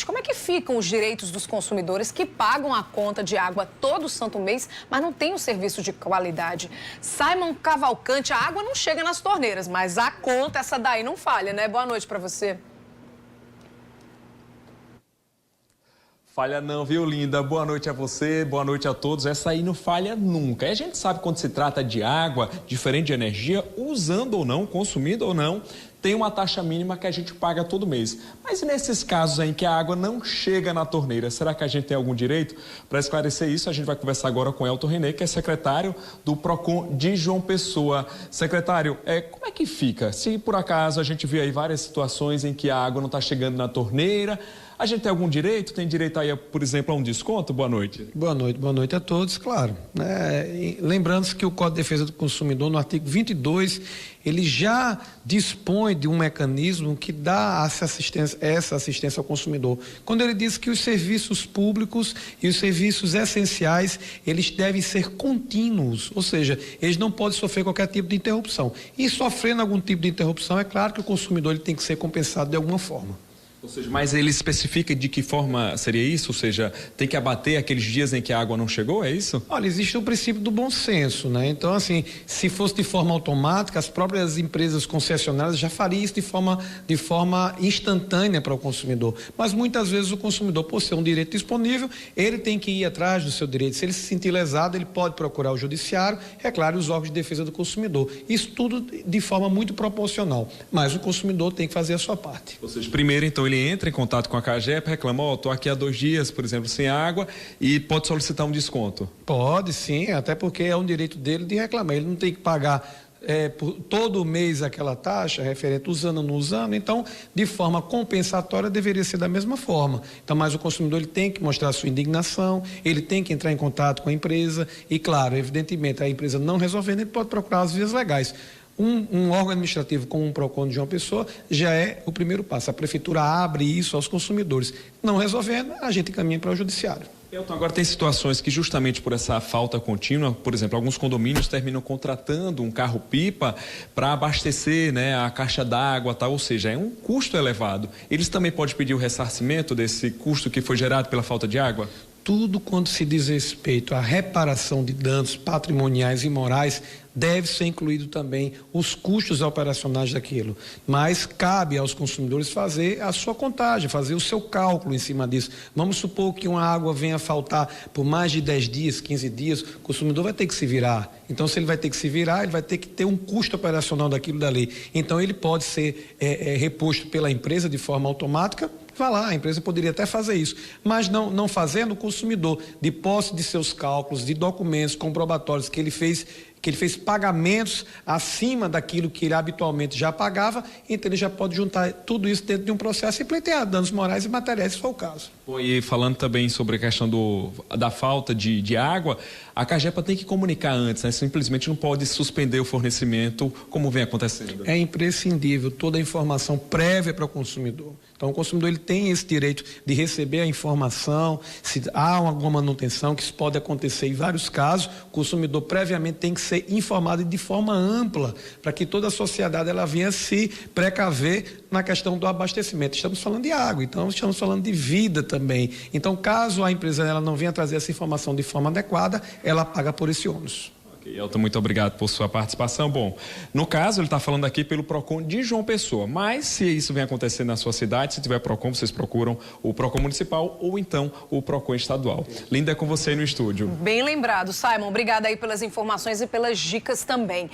Como é que ficam os direitos dos consumidores que pagam a conta de água todo santo mês, mas não tem um serviço de qualidade? Simon Cavalcante, a água não chega nas torneiras, mas a conta, essa daí não falha, né? Boa noite para você. Falha não, viu, linda? Boa noite a você, boa noite a todos. Essa aí não falha nunca. E a gente sabe quando se trata de água, diferente de energia, usando ou não, consumindo ou não, tem uma taxa mínima que a gente paga todo mês. Mas e nesses casos em que a água não chega na torneira, será que a gente tem algum direito? Para esclarecer isso, a gente vai conversar agora com Elton René, que é secretário do PROCON de João Pessoa. Secretário, como é que fica? Se por acaso a gente vê aí várias situações em que a água não está chegando na torneira, a gente tem algum direito? Tem direito aí, por exemplo, a um desconto? Boa noite. Boa noite a todos, claro. Lembrando-se que o Código de Defesa do Consumidor, no artigo 22, ele já dispõe de um mecanismo que dá essa assistência ao consumidor. Quando ele diz que os serviços públicos e os serviços essenciais, eles devem ser contínuos, ou seja, eles não podem sofrer qualquer tipo de interrupção. E sofrendo algum tipo de interrupção, é claro que o consumidor ele tem que ser compensado de alguma forma. Ou seja, mas ele especifica de que forma seria isso? Ou seja, tem que abater aqueles dias em que a água não chegou, é isso? Olha, existe o princípio do bom senso, né? Então, assim, se fosse de forma automática, as próprias empresas concessionárias já fariam isso de forma instantânea para o consumidor. Mas muitas vezes o consumidor, por ser um direito disponível, ele tem que ir atrás do seu direito. Se ele se sentir lesado, ele pode procurar o judiciário, é claro, os órgãos de defesa do consumidor. Isso tudo de forma muito proporcional. Mas o consumidor tem que fazer a sua parte. Ou seja, primeiro, então, ele entra em contato com a CAGEP, reclama, estou aqui há 2 dias, por exemplo, sem água, e pode solicitar um desconto? Pode, sim, até porque é um direito dele de reclamar. Ele não tem que pagar por todo mês aquela taxa, referente usando ou não usando, então, de forma compensatória, deveria ser da mesma forma. Então, mas o consumidor ele tem que mostrar a sua indignação, ele tem que entrar em contato com a empresa, e claro, evidentemente, a empresa não resolvendo, ele pode procurar as vias legais. Um órgão administrativo como um PROCON de João Pessoa já é o primeiro passo. A prefeitura abre isso aos consumidores. Não resolvendo, a gente caminha para o judiciário. Elton, agora tem situações que justamente por essa falta contínua, por exemplo, alguns condomínios terminam contratando um carro-pipa para abastecer, né, a caixa d'água, tal, ou seja, é um custo elevado. Eles também podem pedir o ressarcimento desse custo que foi gerado pela falta de água? Tudo quanto se diz respeito à reparação de danos patrimoniais e morais deve ser incluído também os custos operacionais daquilo. Mas cabe aos consumidores fazer a sua contagem, fazer o seu cálculo em cima disso. Vamos supor que uma água venha a faltar por mais de 10 dias, 15 dias, o consumidor vai ter que se virar. Então, se ele vai ter que se virar, ele vai ter que ter um custo operacional daquilo dali. Então, ele pode ser reposto pela empresa de forma automática. Vá lá, a empresa poderia até fazer isso, mas não fazendo, o consumidor, de posse de seus cálculos, de documentos comprobatórios que ele fez pagamentos acima daquilo que ele habitualmente já pagava, então ele já pode juntar tudo isso dentro de um processo e pleitear danos morais e materiais, se for o caso. E falando também sobre a questão da falta de água, a CAGEPA tem que comunicar antes, né? Simplesmente não pode suspender o fornecimento como vem acontecendo. É imprescindível toda a informação prévia para o consumidor. Então, o consumidor ele tem esse direito de receber a informação, se há alguma manutenção, que isso pode acontecer em vários casos, o consumidor previamente tem que ser informado de forma ampla, para que toda a sociedade ela venha se precaver na questão do abastecimento. Estamos falando de água, então estamos falando de vida também. Então, caso a empresa ela não venha trazer essa informação de forma adequada, ela paga por esse ônus. Elton, muito obrigado por sua participação. Bom, no caso, ele está falando aqui pelo PROCON de João Pessoa, mas se isso vem acontecer na sua cidade, se tiver PROCON, vocês procuram o PROCON municipal ou então o PROCON estadual. Linda, é com você aí no estúdio. Bem lembrado, Simon. Obrigada aí pelas informações e pelas dicas também.